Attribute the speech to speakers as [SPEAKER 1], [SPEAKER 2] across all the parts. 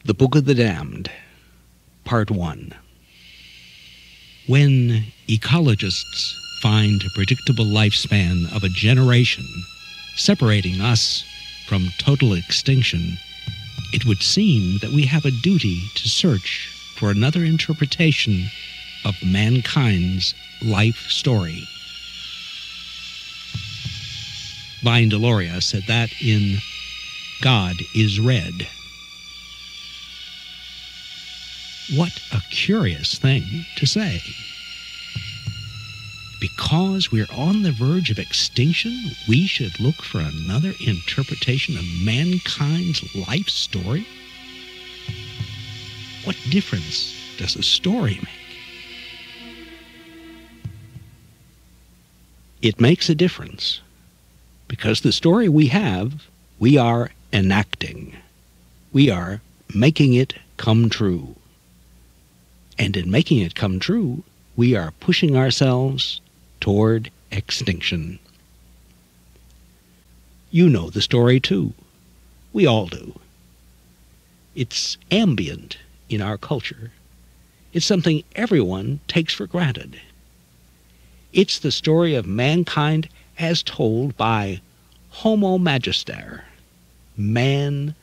[SPEAKER 1] The Book of the Damned, Part 1. When ecologists find a predictable lifespan of a generation separating us from total extinction, it would seem that we have a duty to search for another interpretation of mankind's life story. Vine Deloria said that in God is Red. What a curious thing to say. Because we're on the verge of extinction, we should look for another interpretation of mankind's life story? What difference does a story make? It makes a difference, because the story we have, we are enacting. We are making it come true. And in making it come true, we are pushing ourselves toward extinction. You know the story too. We all do. It's ambient in our culture. It's something everyone takes for granted. It's the story of mankind as told by Homo Magister, man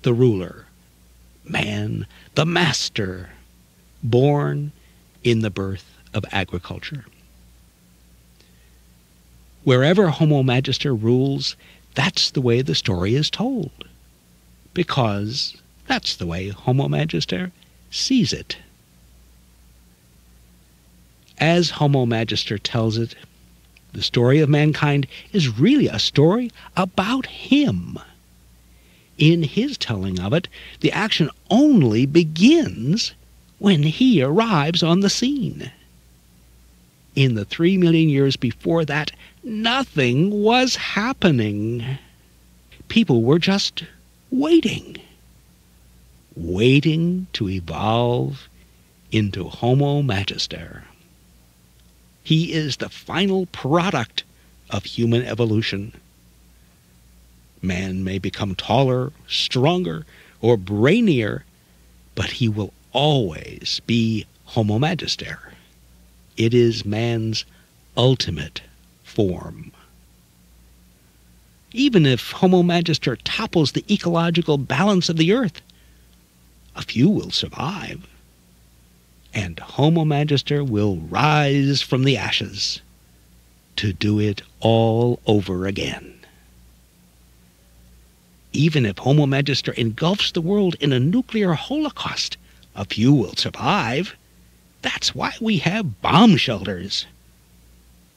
[SPEAKER 1] the ruler, man the master, born in the birth of agriculture. Wherever Homo Magister rules, that's the way the story is told, because that's the way Homo Magister sees it. As Homo Magister tells it, the story of mankind is really a story about him. In his telling of it, the action only begins when he arrives on the scene. In the 3 million years before that, nothing was happening. People were just waiting to evolve into Homo Magister. He is the final product of human evolution. Man may become taller, stronger, or brainier, but he will always be Homo Magister. It is man's ultimate form. Even if Homo Magister topples the ecological balance of the earth, a few will survive, and Homo Magister will rise from the ashes to do it all over again. Even if Homo Magister engulfs the world in a nuclear holocaust, a few will survive. That's why we have bomb shelters,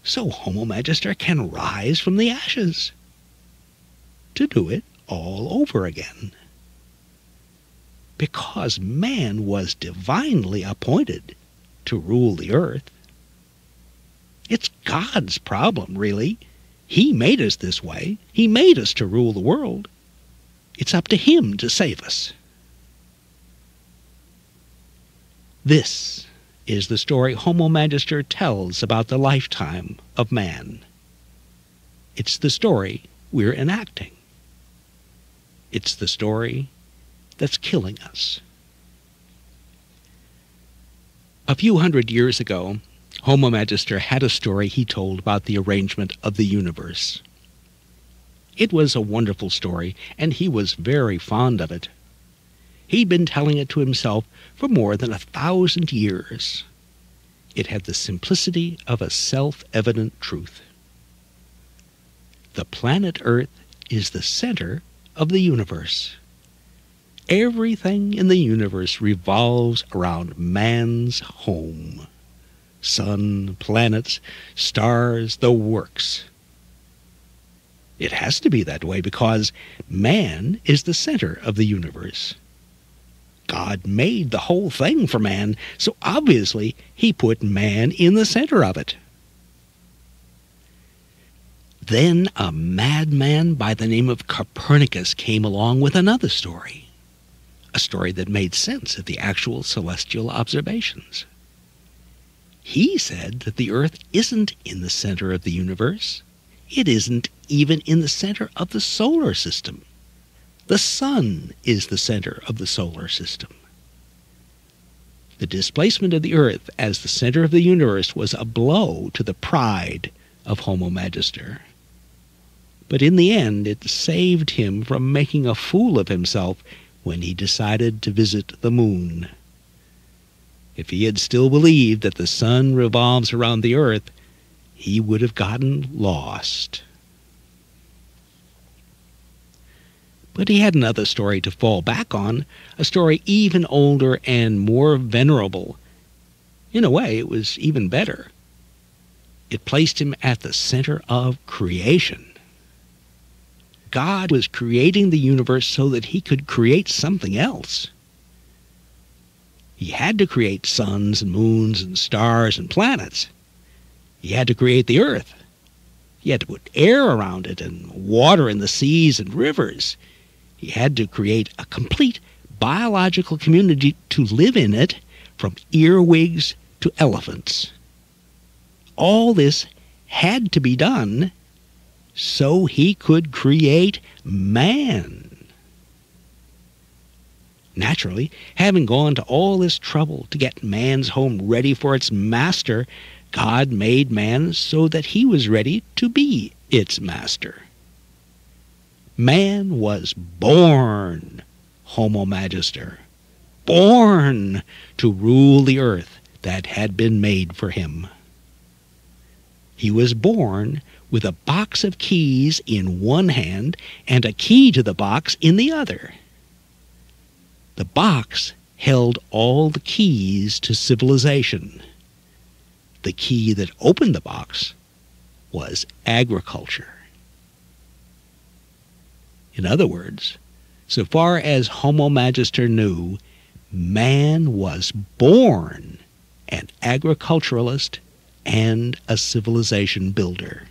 [SPEAKER 1] so Homo Magister can rise from the ashes to do it all over again. Because man was divinely appointed to rule the earth. It's God's problem, really. He made us this way. He made us to rule the world. It's up to him to save us. This is the story Homo Magister tells about the lifetime of man. It's the story we're enacting. It's the story that's killing us. A few hundred years ago, Homo Magister had a story he told about the arrangement of the universe. It was a wonderful story, and he was very fond of it. He'd been telling it to himself for more than 1,000 years. It had the simplicity of a self-evident truth. The planet Earth is the center of the universe. Everything in the universe revolves around man's home. Sun, planets, stars, the works. It has to be that way because man is the center of the universe. God made the whole thing for man, so obviously he put man in the center of it. Then a madman by the name of Copernicus came along with another story, a story that made sense of the actual celestial observations. He said that the Earth isn't in the center of the universe. It isn't even in the center of the solar system. The sun is the center of the solar system. The displacement of the Earth as the center of the universe was a blow to the pride of Homo Magister. But in the end, it saved him from making a fool of himself when he decided to visit the moon. If he had still believed that the sun revolves around the Earth, he would have gotten lost. But he had another story to fall back on, a story even older and more venerable. In a way, it was even better. It placed him at the center of creation. God was creating the universe so that he could create something else. He had to create suns and moons and stars and planets. He had to create the Earth. He had to put air around it and water in the seas and rivers. He had to create a complete biological community to live in it, from earwigs to elephants. All this had to be done so he could create man. Naturally, having gone to all this trouble to get man's home ready for its master, God made man so that he was ready to be its master. Man was born Homo Magister, born to rule the earth that had been made for him. He was born with a box of keys in one hand and a key to the box in the other. The box held all the keys to civilization. The key that opened the box was agriculture. In other words, so far as Homo Magister knew, man was born an agriculturalist and a civilization builder.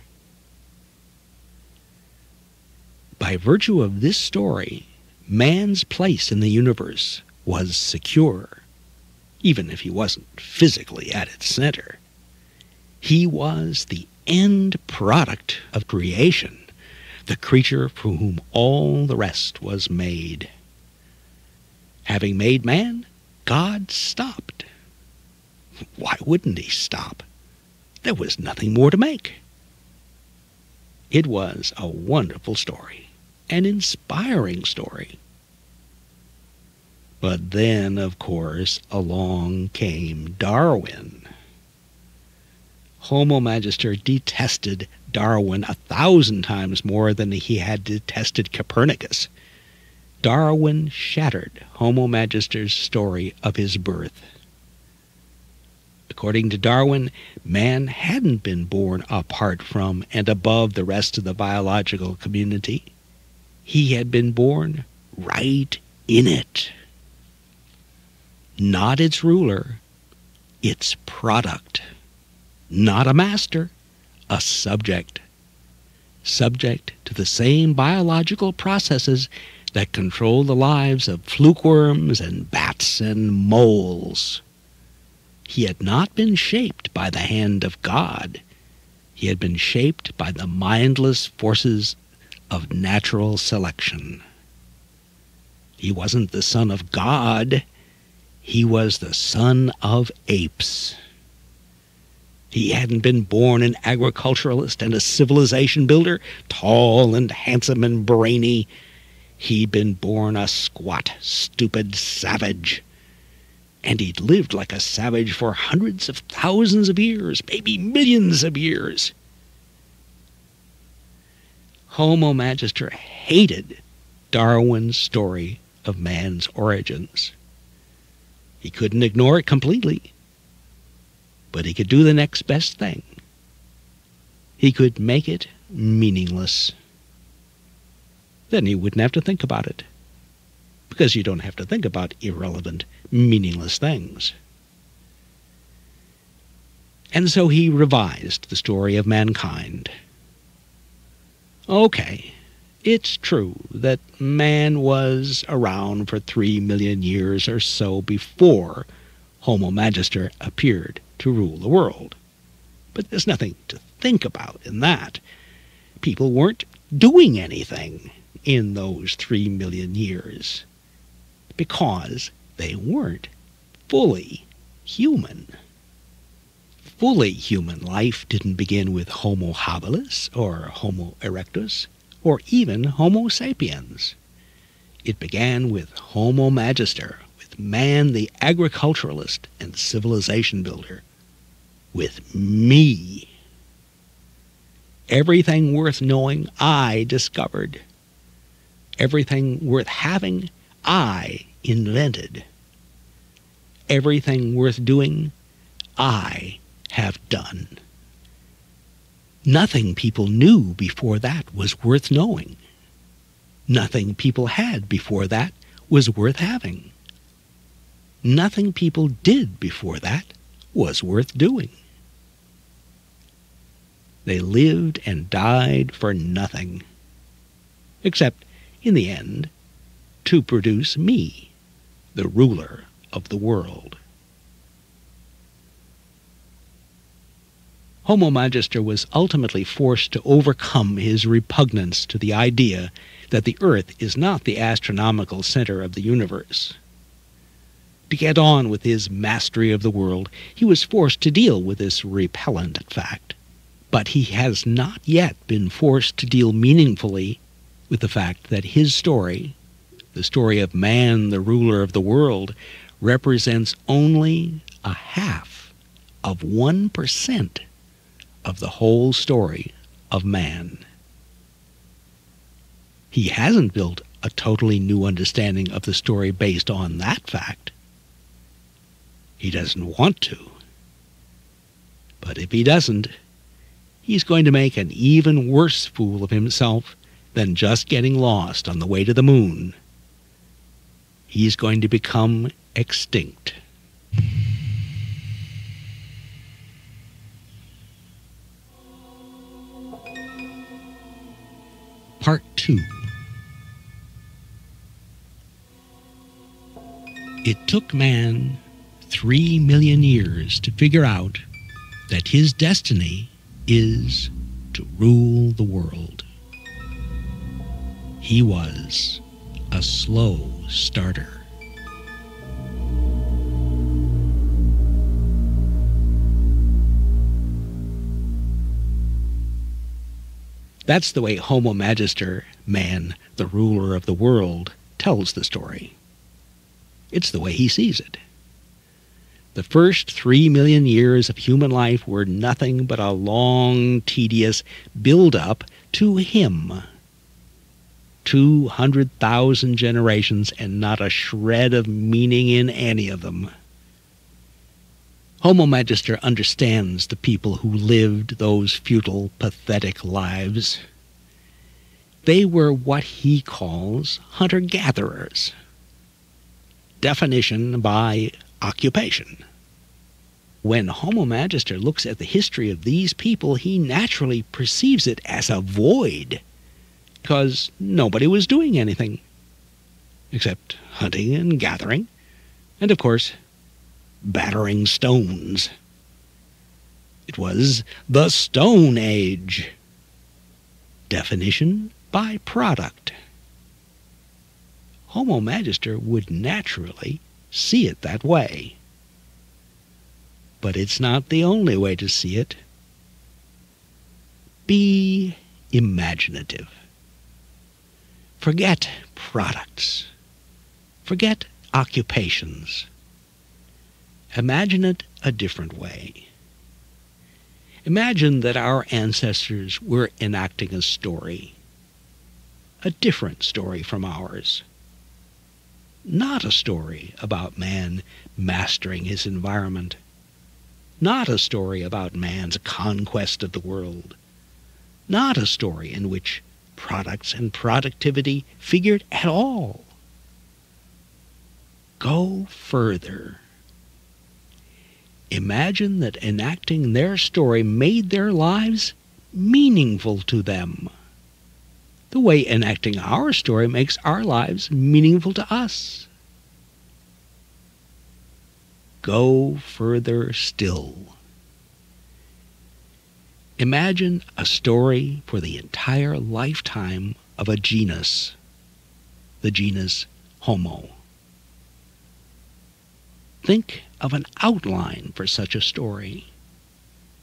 [SPEAKER 1] By virtue of this story, man's place in the universe was secure, even if he wasn't physically at its center. He was the end product of creation, the creature for whom all the rest was made. Having made man, God stopped. Why wouldn't he stop? There was nothing more to make. It was a wonderful story, an inspiring story. But then, of course, along came Darwin. Homo Magister detested Darwin 1,000 times more than he had detested Copernicus. Darwin shattered Homo Magister's story of his birth. According to Darwin, man hadn't been born apart from and above the rest of the biological community. He had been born right in it. Not its ruler, its product. Not a master, a subject. Subject to the same biological processes that control the lives of flukeworms and bats and moles. He had not been shaped by the hand of God. He had been shaped by the mindless forces of natural selection. He wasn't the son of God. He was the son of apes. He hadn't been born an agriculturalist and a civilization builder, tall and handsome and brainy. He'd been born a squat, stupid savage. And he'd lived like a savage for hundreds of thousands of years, maybe millions of years. Homo Magister hated Darwin's story of man's origins. He couldn't ignore it completely, but he could do the next best thing. He could make it meaningless. Then he wouldn't have to think about it, because you don't have to think about irrelevant, meaningless things. And so he revised the story of mankind. Okay, it's true that man was around for 3 million years or so before Homo Magister appeared to rule the world. But there's nothing to think about in that. People weren't doing anything. in those 3 million years because they weren't fully human. Fully human life didn't begin with Homo habilis or Homo erectus or even Homo sapiens. It began with Homo magister, with man the agriculturalist and civilization builder, with me. Everything worth knowing I discovered. Everything worth having I invented. Everything worth doing I have done. Nothing people knew before that was worth knowing. Nothing people had before that was worth having. Nothing people did before that was worth doing. They lived and died for nothing, except, in the end, to produce me, the ruler of the world. Homo magister was ultimately forced to overcome his repugnance to the idea that the Earth is not the astronomical center of the universe. To get on with his mastery of the world, he was forced to deal with this repellent fact. But he has not yet been forced to deal meaningfully with the fact that his story, the story of man, the ruler of the world, represents only a half of 1% of the whole story of man. He hasn't built a totally new understanding of the story based on that fact. He doesn't want to. But if he doesn't, he's going to make an even worse fool of himself than just getting lost on the way to the moon. He's going to become extinct. Part 2. It took man 3 million years to figure out that his destiny is to rule the world. He was a slow starter. That's the way Homo magister, man, the ruler of the world, tells the story. It's the way he sees it. The first 3 million years of human life were nothing but a long, tedious build-up to him. 200,000 generations and not a shred of meaning in any of them. Homo magister understands the people who lived those futile, pathetic lives. They were what he calls hunter-gatherers. Definition by occupation. When Homo magister looks at the history of these people, he naturally perceives it as a void, because nobody was doing anything, except hunting and gathering, and of course, battering stones. It was the Stone Age. Definition by product. Homo magister would naturally see it that way. But it's not the only way to see it. Be imaginative. Forget products. Forget occupations. Imagine it a different way. Imagine that our ancestors were enacting a story, a different story from ours. Not a story about man mastering his environment. Not a story about man's conquest of the world. Not a story in which products and productivity figured at all. Go further. Imagine that enacting their story made their lives meaningful to them, the way enacting our story makes our lives meaningful to us. Go further still. Imagine a story for the entire lifetime of a genus, the genus Homo. Think of an outline for such a story.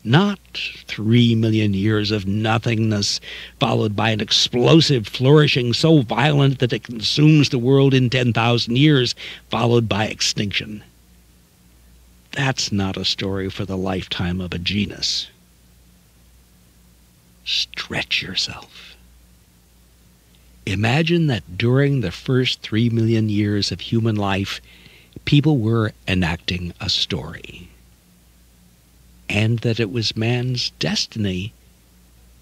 [SPEAKER 1] Not 3 million years of nothingness, followed by an explosive flourishing so violent that it consumes the world in 10,000 years, followed by extinction. That's not a story for the lifetime of a genus. Stretch yourself. Imagine that during the first 3 million years of human life, people were enacting a story, and that it was man's destiny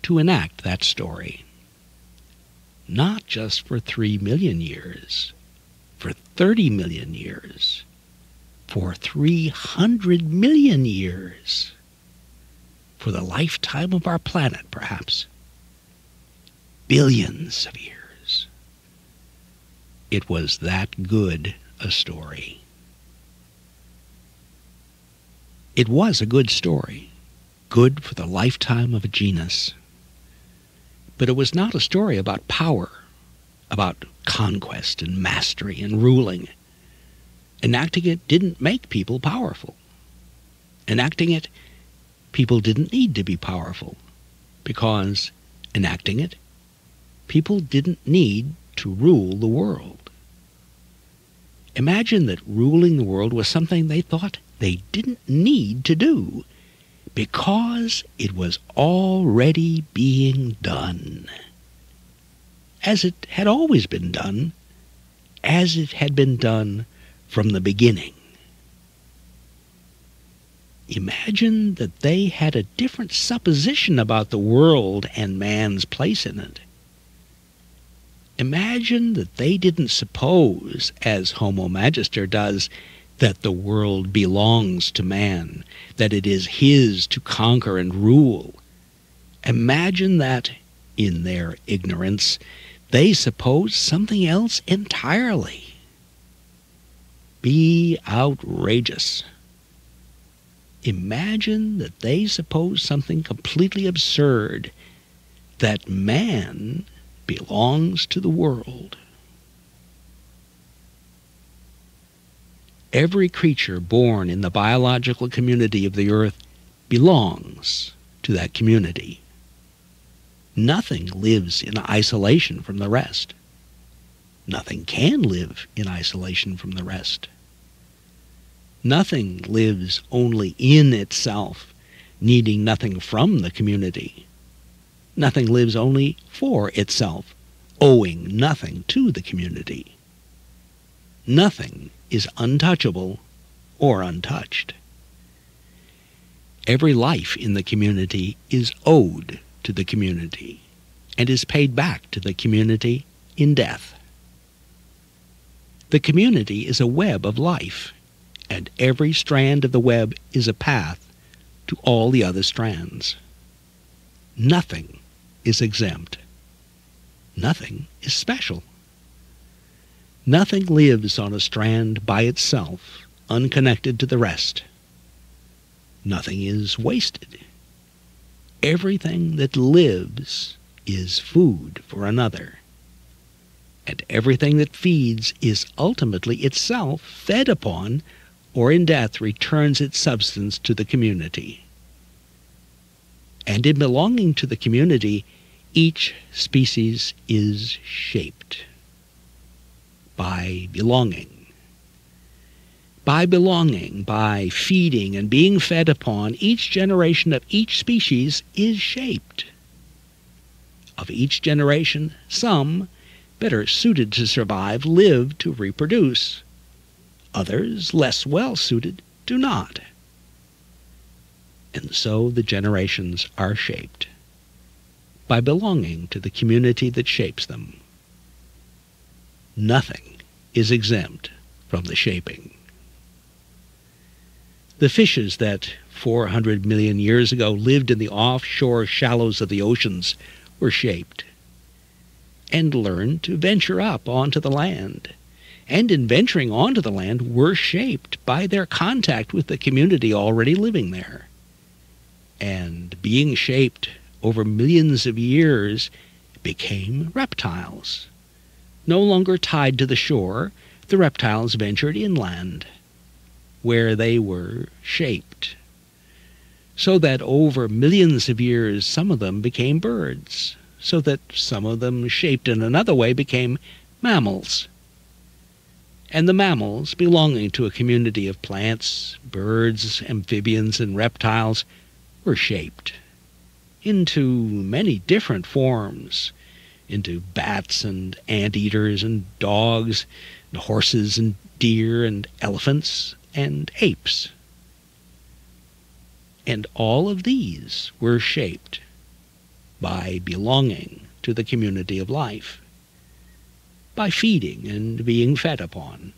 [SPEAKER 1] to enact that story. Not just for 3 million years, for 30 million years, for 300 million years, for the lifetime of our planet, perhaps. Billions of years. It was that good a story. It was a good story, good for the lifetime of a genus. But it was not a story about power, about conquest and mastery and ruling. Enacting it didn't make people powerful. Enacting it, people didn't need to be powerful, because enacting it, people didn't need to rule the world. Imagine that ruling the world was something they thought they didn't need to do, because it was already being done, as it had always been done, as it had been done from the beginning. Imagine that they had a different supposition about the world and man's place in it. Imagine that they didn't suppose, as Homo Magister does, that the world belongs to man, that it is his to conquer and rule. Imagine that, in their ignorance, they suppose something else entirely. Be outrageous. Imagine that they suppose something completely absurd, that man belongs to the world. Every creature born in the biological community of the earth belongs to that community. Nothing lives in isolation from the rest. Nothing can live in isolation from the rest. Nothing lives only in itself, needing nothing from the community. Nothing lives only for itself, owing nothing to the community. Nothing is untouchable or untouched. Every life in the community is owed to the community and is paid back to the community in death. The community is a web of life, and every strand of the web is a path to all the other strands. Nothing is exempt. Nothing is special. Nothing lives on a strand by itself, unconnected to the rest. Nothing is wasted. Everything that lives is food for another. And everything that feeds is ultimately itself fed upon, or in death returns its substance to the community. And in belonging to the community, each species is shaped by belonging. By belonging, by feeding and being fed upon, each generation of each species is shaped. Of each generation, some, better suited to survive, live to reproduce. Others, less well suited, do not. And so the generations are shaped by belonging to the community that shapes them. Nothing is exempt from the shaping. The fishes that 400 million years ago lived in the offshore shallows of the oceans were shaped and learned to venture up onto the land, and in venturing onto the land were shaped by their contact with the community already living there. And being shaped over millions of years became reptiles. No longer tied to the shore, the reptiles ventured inland, where they were shaped, so that over millions of years some of them became birds, so that some of them, shaped in another way, became mammals. And the mammals, belonging to a community of plants, birds, amphibians, and reptiles, were shaped into many different forms, into bats and anteaters and dogs and horses and deer and elephants and apes. And all of these were shaped by belonging to the community of life, by feeding and being fed upon.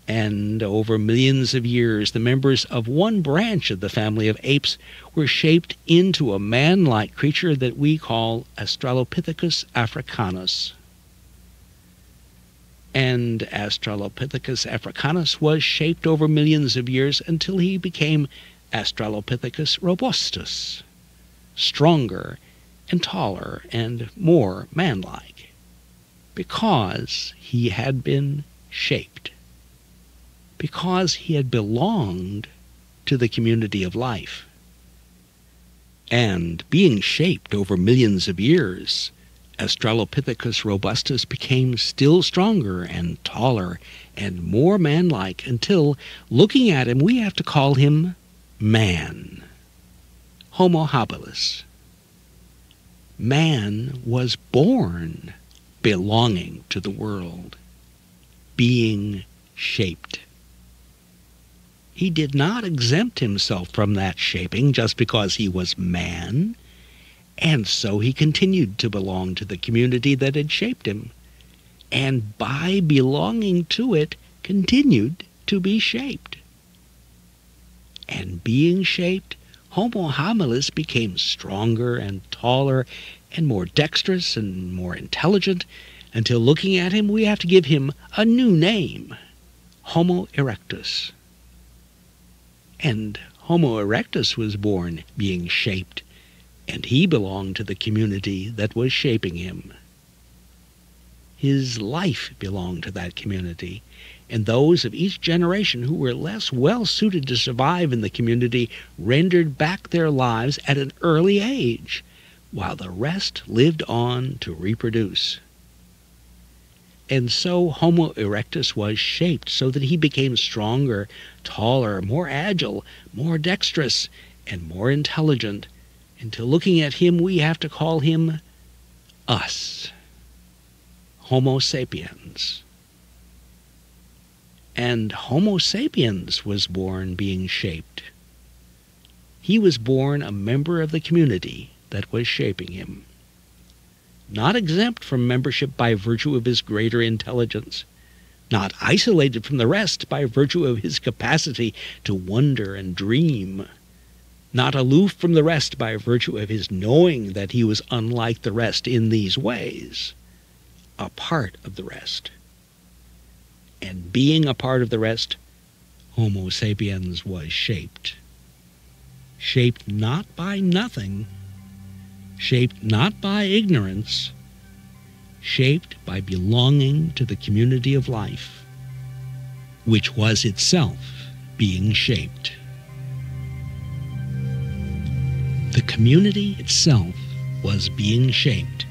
[SPEAKER 1] And over millions of years, the members of one branch of the family of apes were shaped into a man-like creature that we call Australopithecus africanus. And Australopithecus africanus was shaped over millions of years until he became Australopithecus robustus, stronger and taller and more manlike, because he had been shaped, because he had belonged to the community of life. And being shaped over millions of years, Australopithecus robustus became still stronger and taller and more manlike until, looking at him, we have to call him man, Homo habilis. Man was born belonging to the world, being shaped. He did not exempt himself from that shaping just because he was man, and so he continued to belong to the community that had shaped him, and by belonging to it, continued to be shaped. And being shaped, Homo habilis became stronger and taller and more dexterous and more intelligent, until, looking at him, we have to give him a new name, Homo erectus. And Homo erectus was born being shaped, and he belonged to the community that was shaping him. His life belonged to that community, and those of each generation who were less well-suited to survive in the community rendered back their lives at an early age, while the rest lived on to reproduce. And so Homo erectus was shaped so that he became stronger, taller, more agile, more dexterous, and more intelligent, until, looking at him, we have to call him us, Homo sapiens. And Homo sapiens was born being shaped. He was born a member of the community that was shaping him, not exempt from membership by virtue of his greater intelligence, not isolated from the rest by virtue of his capacity to wonder and dream, not aloof from the rest by virtue of his knowing that he was unlike the rest in these ways, a part of the rest. And being a part of the rest, Homo sapiens was shaped. Shaped not by nothing, shaped not by ignorance, shaped by belonging to the community of life, which was itself being shaped. The community itself was being shaped.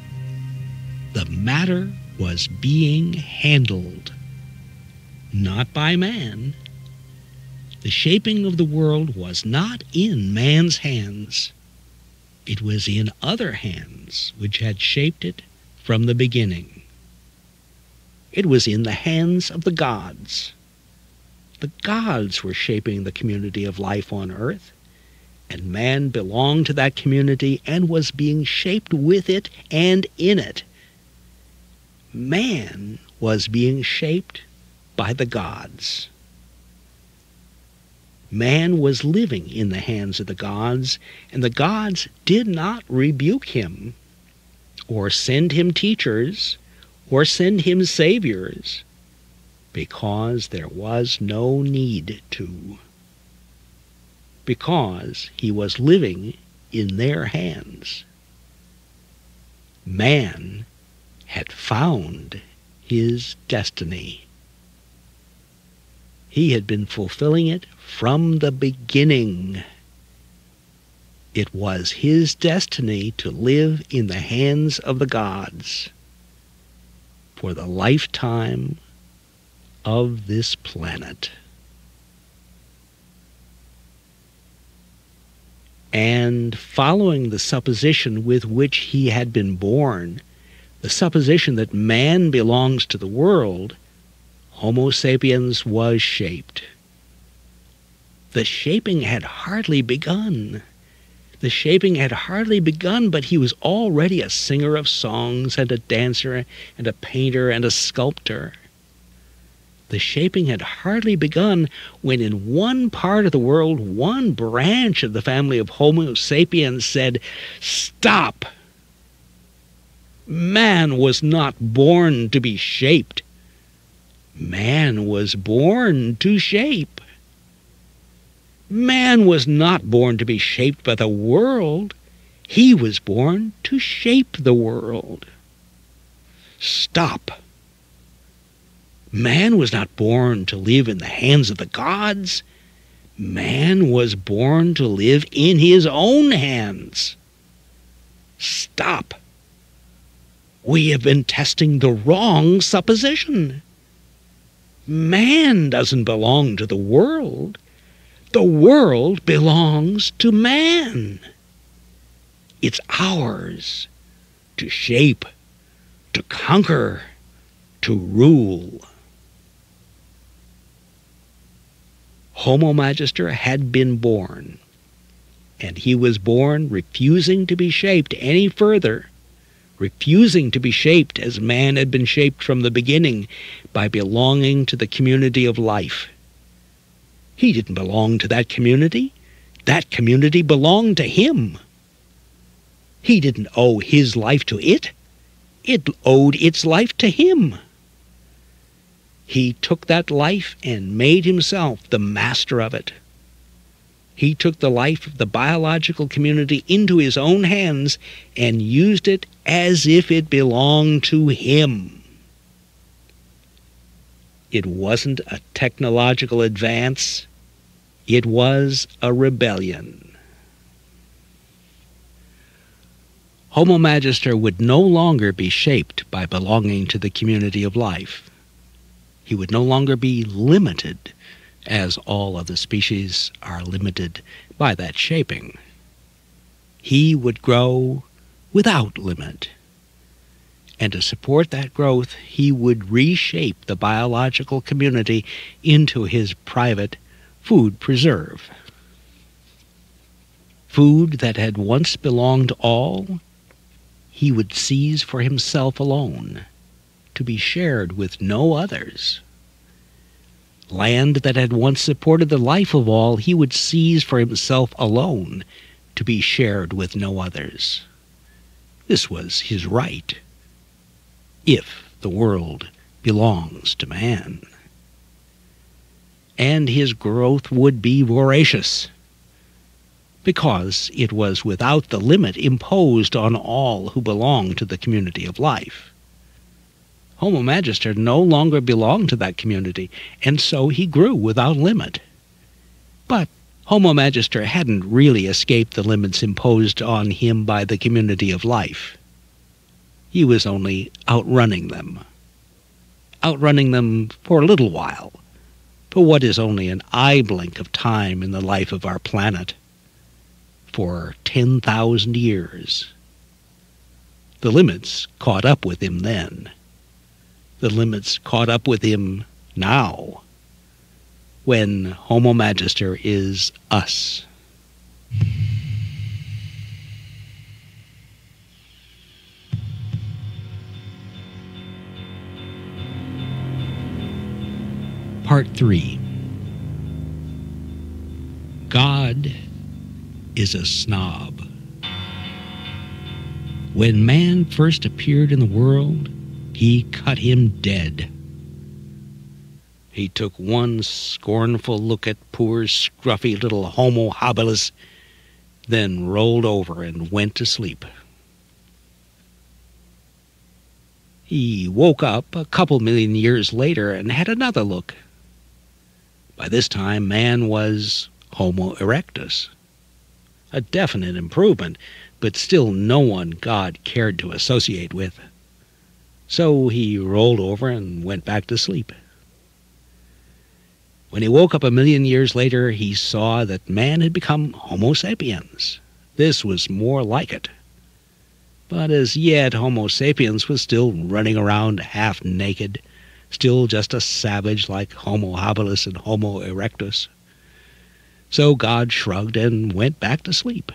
[SPEAKER 1] The matter was being handled, not by man. The shaping of the world was not in man's hands. It was in other hands which had shaped it from the beginning. It was in the hands of the gods. The gods were shaping the community of life on earth, and man belonged to that community and was being shaped with it and in it. Man was being shaped by the gods. Man was living in the hands of the gods, and the gods did not rebuke him, or send him teachers, or send him saviors, because there was no need to, because he was living in their hands. Man had found his destiny. He had been fulfilling it from the beginning. It was his destiny to live in the hands of the gods for the lifetime of this planet. And following the supposition with which he had been born, the supposition that man belongs to the world, Homo sapiens was shaped. The shaping had hardly begun. The shaping had hardly begun, but he was already a singer of songs and a dancer and a painter and a sculptor. The shaping had hardly begun when in one part of the world, one branch of the family of Homo sapiens said, "Stop! Man was not born to be shaped. Man was born to shape. Man was not born to be shaped by the world. He was born to shape the world. Stop! Man was not born to live in the hands of the gods. Man was born to live in his own hands. Stop! We have been testing the wrong supposition. Man doesn't belong to the world. The world belongs to man. It's ours to shape, to conquer, to rule." Homo Magister had been born, and he was born refusing to be shaped any further, refusing to be shaped as man had been shaped from the beginning by belonging to the community of life. He didn't belong to that community. That community belonged to him. He didn't owe his life to it. It owed its life to him. He took that life and made himself the master of it. He took the life of the biological community into his own hands and used it as if it belonged to him. It wasn't a technological advance. It was a rebellion. Homo Magister would no longer be shaped by belonging to the community of life. He would no longer be limited, as all other species are limited by that shaping. He would grow without limit. And to support that growth, he would reshape the biological community into his private food preserve. Food that had once belonged to all, he would seize for himself alone, to be shared with no others. Land that had once supported the life of all, he would seize for himself alone, to be shared with no others. This was his right, if the world belongs to man. And his growth would be voracious, because it was without the limit imposed on all who belonged to the community of life. Homo Magister no longer belonged to that community, and so he grew without limit. But Homo Magister hadn't really escaped the limits imposed on him by the community of life. He was only outrunning them. Outrunning them for a little while, for what is only an eye blink of time in the life of our planet. For 10,000 years. The limits caught up with him then. The limits caught up with him now, when Homo Magister is us. Part 3. God is a snob. When man first appeared in the world, he cut him dead. He took one scornful look at poor, scruffy little Homo habilis, then rolled over and went to sleep. He woke up a couple million years later and had another look. By this time, man was Homo erectus. A definite improvement, but still no one God cared to associate with. So he rolled over and went back to sleep. When he woke up a million years later, he saw that man had become Homo sapiens. This was more like it. But as yet, Homo sapiens was still running around half naked, still just a savage like Homo habilis and Homo erectus. So God shrugged and went back to sleep.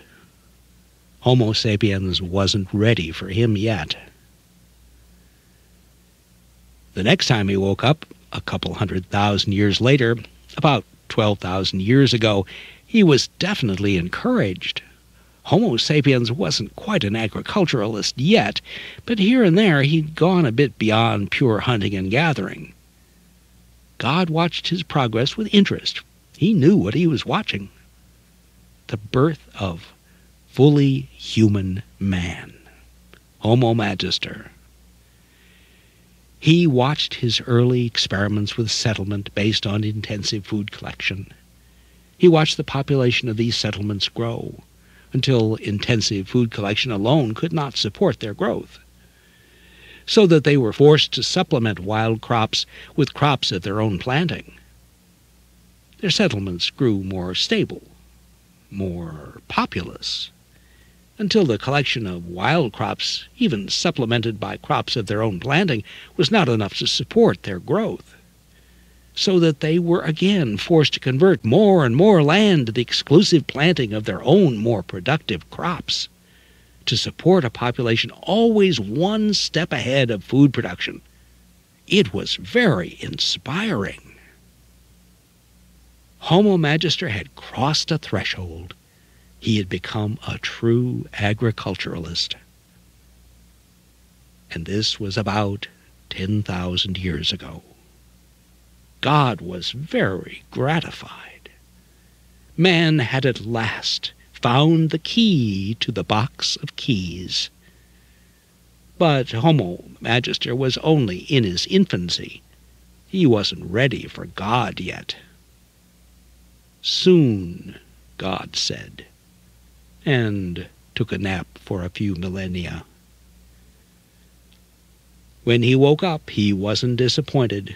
[SPEAKER 1] Homo sapiens wasn't ready for him yet. The next time he woke up, a couple 100,000 years later, about 12,000 years ago, he was definitely encouraged. Homo sapiens wasn't quite an agriculturalist yet, but here and there he'd gone a bit beyond pure hunting and gathering. God watched his progress with interest. He knew what he was watching. The birth of fully human man, Homo Magister. He watched his early experiments with settlement based on intensive food collection. He watched the population of these settlements grow, until intensive food collection alone could not support their growth, so that they were forced to supplement wild crops with crops of their own planting. Their settlements grew more stable, more populous, until the collection of wild crops, even supplemented by crops of their own planting, was not enough to support their growth, so that they were again forced to convert more and more land to the exclusive planting of their own more productive crops, to support a population always one step ahead of food production. It was very inspiring. Homo Magister had crossed a threshold. He had become a true agriculturalist. And this was about 10,000 years ago. God was very gratified. Man had at last found the key to the box of keys. But Homo Magister was only in his infancy. He wasn't ready for God yet. Soon, God said, and took a nap for a few millennia. When he woke up, he wasn't disappointed.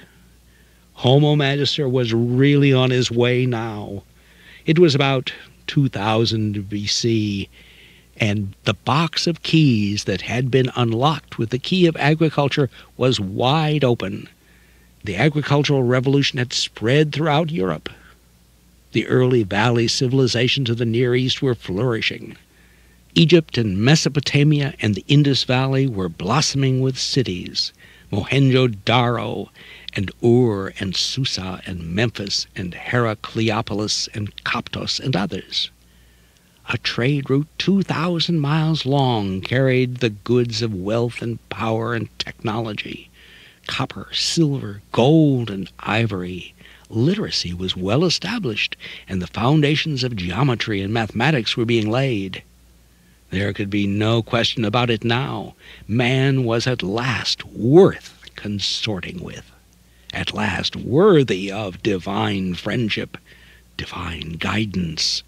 [SPEAKER 1] Homo Magister was really on his way now. It was about 2000 BC, and the box of keys that had been unlocked with the key of agriculture was wide open. The agricultural revolution had spread throughout Europe. The early valley civilizations of the Near East were flourishing. Egypt and Mesopotamia and the Indus Valley were blossoming with cities. Mohenjo-Daro and Ur and Susa and Memphis and Heracleopolis and Coptos and others. A trade route 2,000 miles long carried the goods of wealth and power and technology. Copper, silver, gold, and ivory. Literacy was well established, and the foundations of geometry and mathematics were being laid. There could be no question about it now. Man was at last worth consorting with, at last worthy of divine friendship, divine guidance,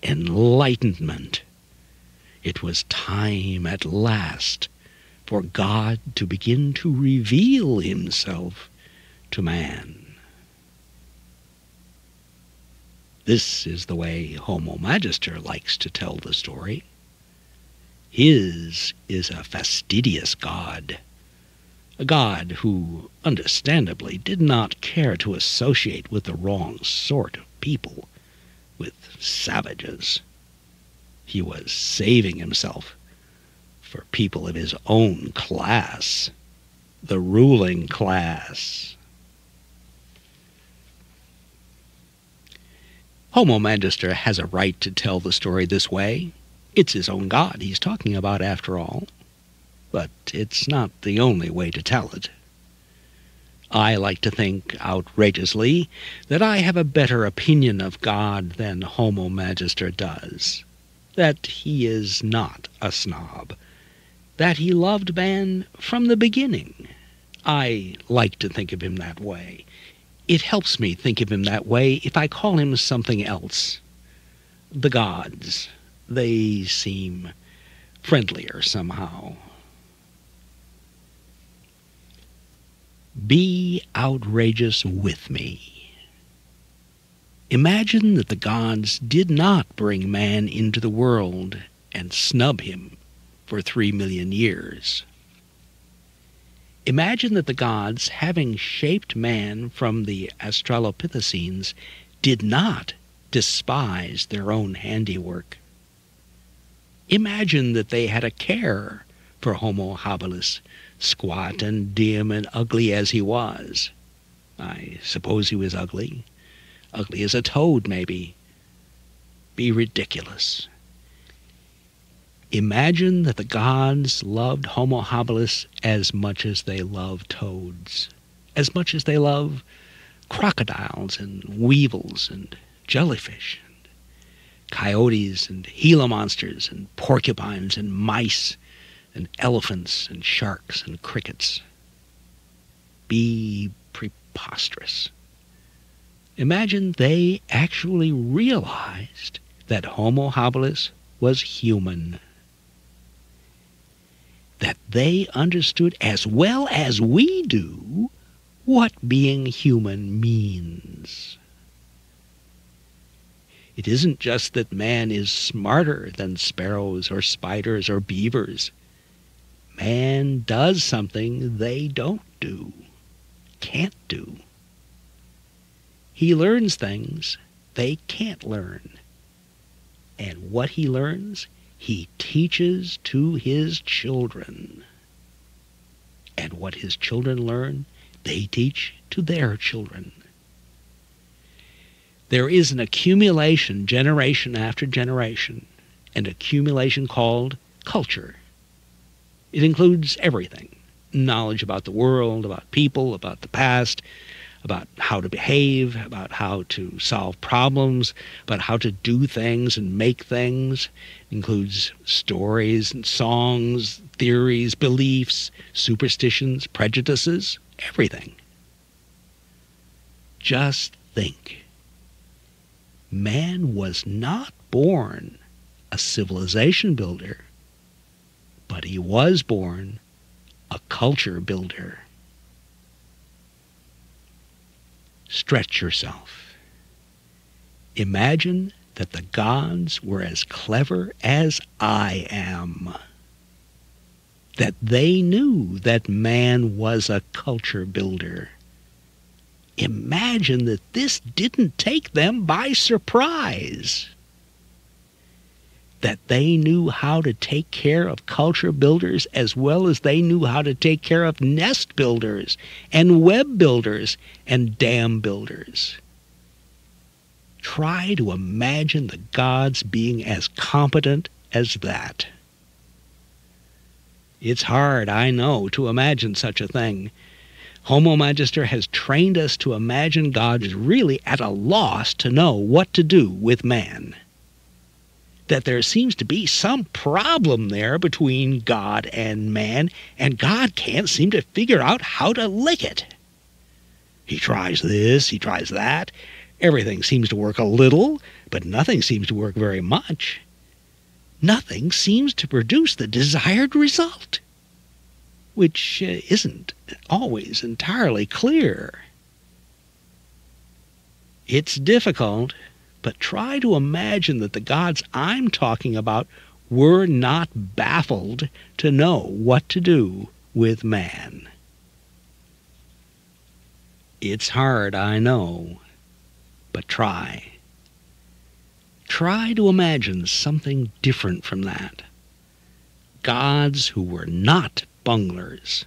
[SPEAKER 1] enlightenment. It was time at last for God to begin to reveal himself to man. This is the way Homo Magister likes to tell the story. His is a fastidious God, a God who, understandably, did not care to associate with the wrong sort of people, with savages. He was saving himself for people of his own class, the ruling class. Homo Magister has a right to tell the story this way. It's his own God he's talking about, after all. But it's not the only way to tell it. I like to think, outrageously, that I have a better opinion of God than Homo Magister does. That he is not a snob. That he loved man from the beginning. I like to think of him that way. It helps me think of him that way if I call him something else. The gods, they seem friendlier somehow. Be outrageous with me. Imagine that the gods did not bring man into the world and snub him for 3 million years. Imagine that the gods, having shaped man from the Australopithecines, did not despise their own handiwork. Imagine that they had a care for Homo habilis, squat and dim and ugly as he was. I suppose he was ugly. Ugly as a toad, maybe. Be ridiculous. Imagine that the gods loved Homo habilis as much as they love toads, as much as they love crocodiles and weevils and jellyfish and coyotes and Gila monsters and porcupines and mice and elephants and sharks and crickets. Be preposterous. Imagine they actually realized that Homo habilis was human. That they understood as well as we do what being human means. It isn't just that man is smarter than sparrows or spiders or beavers. Man does something they don't do, can't do. He learns things they can't learn. And what he learns, he teaches to his children. And what his children learn, they teach to their children. There is an accumulation, generation after generation, an accumulation called culture. It includes everything. Knowledge about the world, about people, about the past, about how to behave, about how to solve problems, about how to do things and make things. It includes stories and songs, theories, beliefs, superstitions, prejudices, everything. Just think. Man was not born a civilization builder, but he was born a culture builder. Stretch yourself. Imagine that the gods were as clever as I am. That they knew that man was a culture builder. Imagine that this didn't take them by surprise. That they knew how to take care of culture builders as well as they knew how to take care of nest builders and web builders and dam builders. Try to imagine the gods being as competent as that. It's hard, I know, to imagine such a thing. Homo Magister has trained us to imagine God is really at a loss to know what to do with man. That there seems to be some problem there between God and man, and God can't seem to figure out how to lick it. He tries this, he tries that. Everything seems to work a little, but nothing seems to work very much. Nothing seems to produce the desired result, which isn't always entirely clear. It's difficult, but try to imagine that the gods I'm talking about were not baffled to know what to do with man. It's hard, I know, but try. Try to imagine something different from that. Gods who were not bunglers.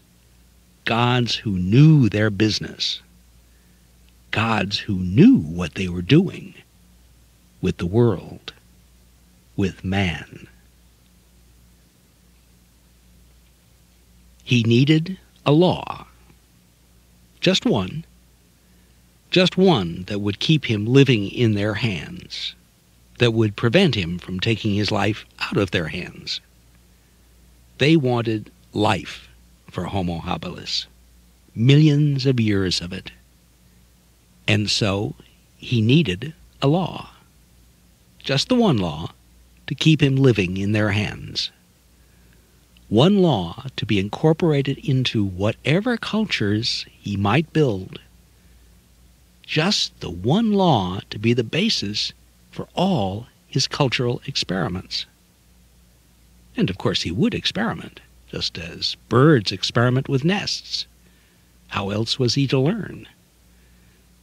[SPEAKER 1] Gods who knew their business. Gods who knew what they were doing with the world, with man. He needed a law. Just one that would keep him living in their hands, that would prevent him from taking his life out of their hands. They wanted life for Homo habilis, millions of years of it. And so he needed a law, just the one law, to keep him living in their hands. One law to be incorporated into whatever cultures he might build. Just the one law to be the basis for all his cultural experiments. And of course he would experiment, just as birds experiment with nests. How else was he to learn?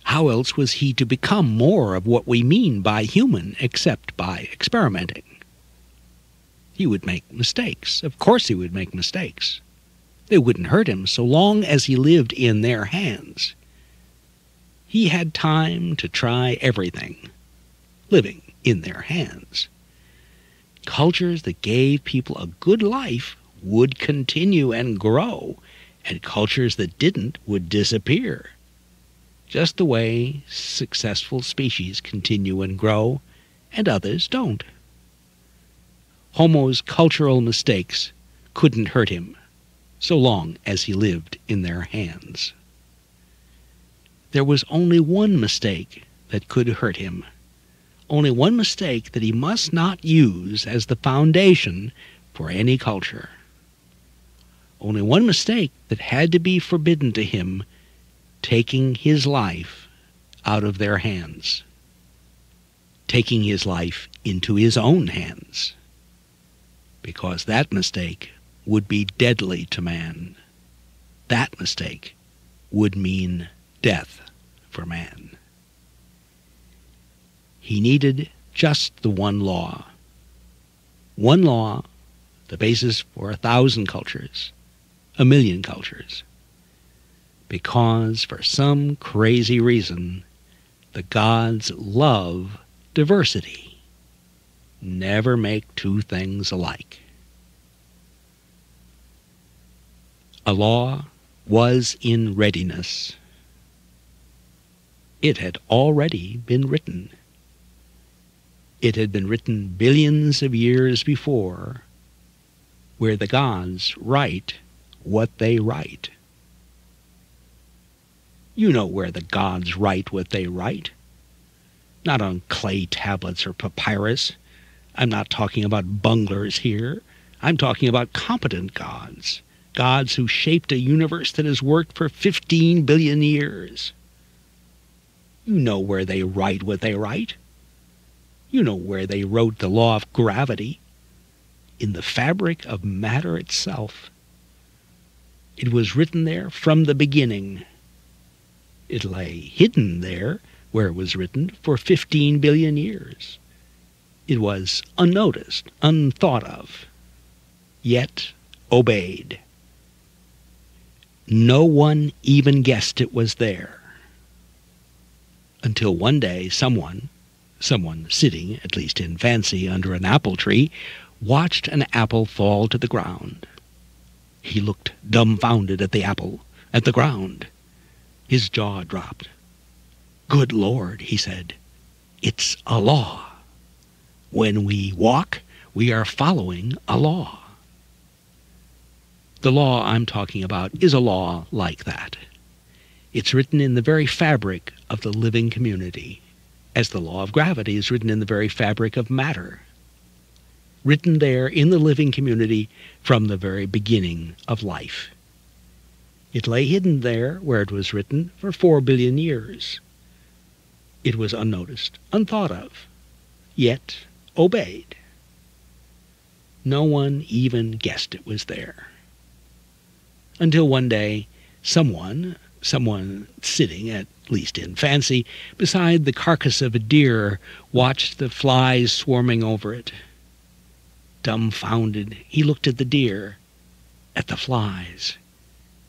[SPEAKER 1] How else was he to become more of what we mean by human except by experimenting? He would make mistakes. Of course he would make mistakes. They wouldn't hurt him so long as he lived in their hands. He had time to try everything, living in their hands. Cultures that gave people a good life would continue and grow, and cultures that didn't would disappear. Just the way successful species continue and grow, and others don't. Homo's cultural mistakes couldn't hurt him, so long as he lived in their hands. There was only one mistake that could hurt him, only one mistake that he must not use as the foundation for any culture. Only one mistake that had to be forbidden to him, taking his life out of their hands, taking his life into his own hands. Because that mistake would be deadly to man. That mistake would mean death for man. He needed just the one law. One law, the basis for 1,000 cultures, 1,000,000 cultures. Because for some crazy reason, the gods love diversity. Never make two things alike. A law was in readiness. It had already been written. It had been written billions of years before, where the gods write what they write. You know where the gods write what they write. Not on clay tablets or papyrus. I'm not talking about bunglers here. I'm talking about competent gods. Gods who shaped a universe that has worked for 15 billion years. You know where they write what they write. You know where they wrote the law of gravity. In the fabric of matter itself. It was written there from the beginning. It lay hidden there, where it was written, for 15 billion years. It was unnoticed, unthought of, yet obeyed. No one even guessed it was there. Until one day someone sitting, at least in fancy, under an apple tree, watched an apple fall to the ground. He looked dumbfounded at the apple, at the ground. His jaw dropped. "Good Lord," he said, "it's a law. When we walk, we are following a law." The law I'm talking about is a law like that. It's written in the very fabric of the living community, as the law of gravity is written in the very fabric of matter. Written there in the living community from the very beginning of life. It lay hidden there where it was written for 4 billion years. It was unnoticed, unthought of, yet obeyed. No one even guessed it was there. Until one day, someone sitting, at least in fancy, beside the carcass of a deer, watched the flies swarming over it. Dumbfounded, he looked at the deer, at the flies.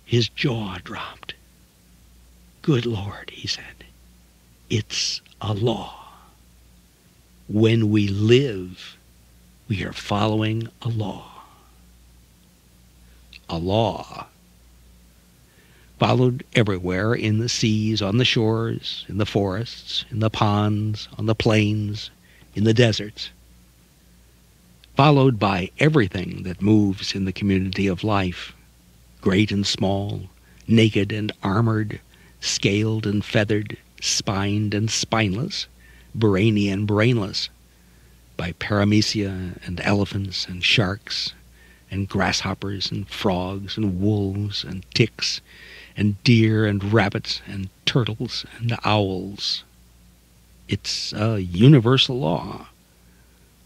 [SPEAKER 1] His jaw dropped. "Good Lord," he said, "it's a law. When we live, we are following a law." A law followed everywhere, in the seas, on the shores, in the forests, in the ponds, on the plains, in the deserts. Followed by everything that moves in the community of life, great and small, naked and armored, scaled and feathered, spined and spineless, brainy and brainless, by paramecia and elephants and sharks and grasshoppers and frogs and wolves and ticks and deer and rabbits and turtles and owls. It's a universal law,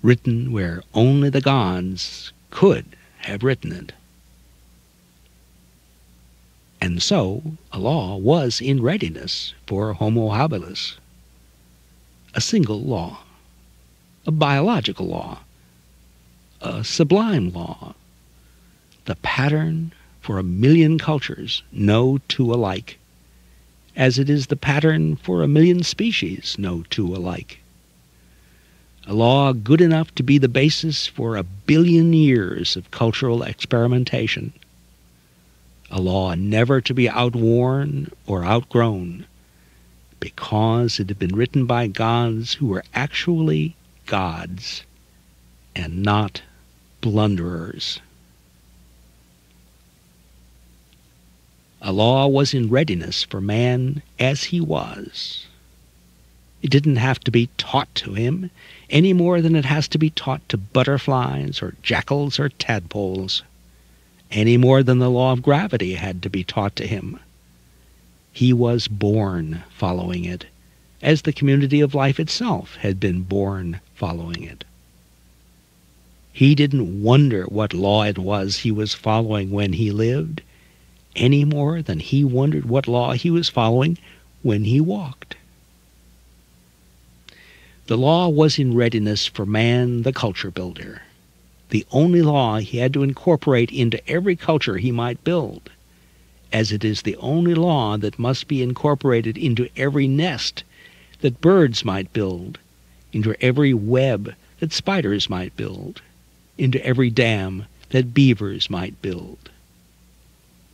[SPEAKER 1] written where only the gods could have written it. And so a law was in readiness for Homo habilis, a single law, a biological law, a sublime law, the pattern for 1,000,000 cultures, no two alike, as it is the pattern for 1,000,000 species, no two alike. A law good enough to be the basis for 1,000,000,000 years of cultural experimentation. A law never to be outworn or outgrown, because it had been written by gods who were actually gods and not blunderers. A law was in readiness for man as he was. It didn't have to be taught to him any more than it has to be taught to butterflies or jackals or tadpoles, any more than the law of gravity had to be taught to him. He was born following it, as the community of life itself had been born following it. He didn't wonder what law it was he was following when he lived, any more than he wondered what law he was following when he walked. The law was in readiness for man, the culture builder, the only law he had to incorporate into every culture he might build, as it is the only law that must be incorporated into every nest that birds might build, into every web that spiders might build, into every dam that beavers might build,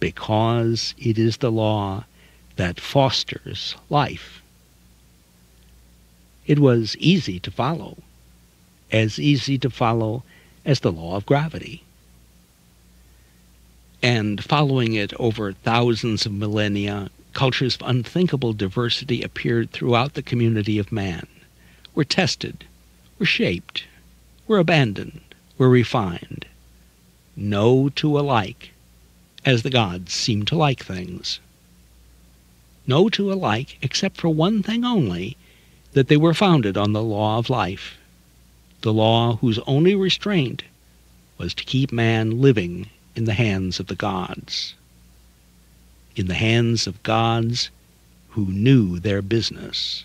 [SPEAKER 1] because it is the law that fosters life. It was easy to follow, as easy to follow as the law of gravity. And following it over thousands of millennia, cultures of unthinkable diversity appeared throughout the community of man, were tested, were shaped, were abandoned, were refined, no two alike, as the gods seem to like things. No two alike except for one thing only, that they were founded on the law of life, the law whose only restraint was to keep man living in the hands of the gods, in the hands of gods who knew their business,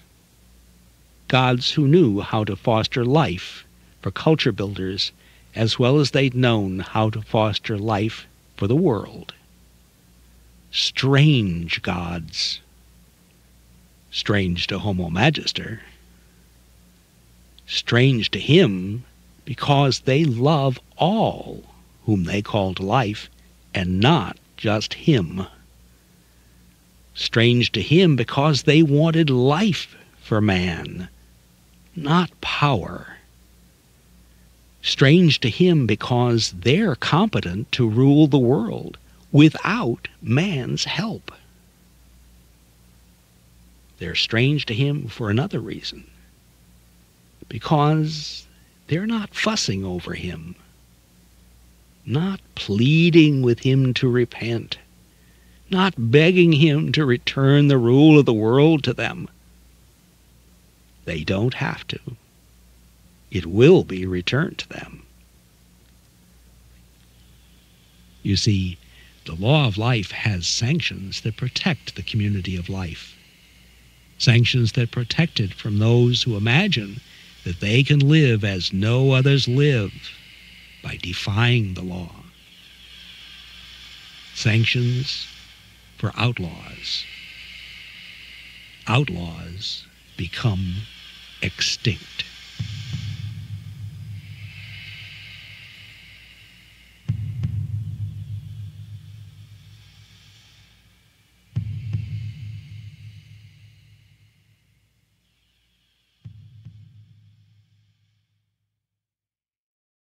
[SPEAKER 1] gods who knew how to foster life for culture builders as well as they'd known how to foster life for the world. Strange gods, strange to Homo Magister, strange to him because they love all whom they called life, and not just him. Strange to him because they wanted life for man, not power. Strange to him because they're competent to rule the world without man's help. They're strange to him for another reason, because they're not fussing over him, not pleading with him to repent, not begging him to return the rule of the world to them. They don't have to. It will be returned to them. You see, the law of life has sanctions that protect the community of life, sanctions that protect it from those who imagine that they can live as no others live by defying the law. Sanctions for outlaws. Outlaws become extinct.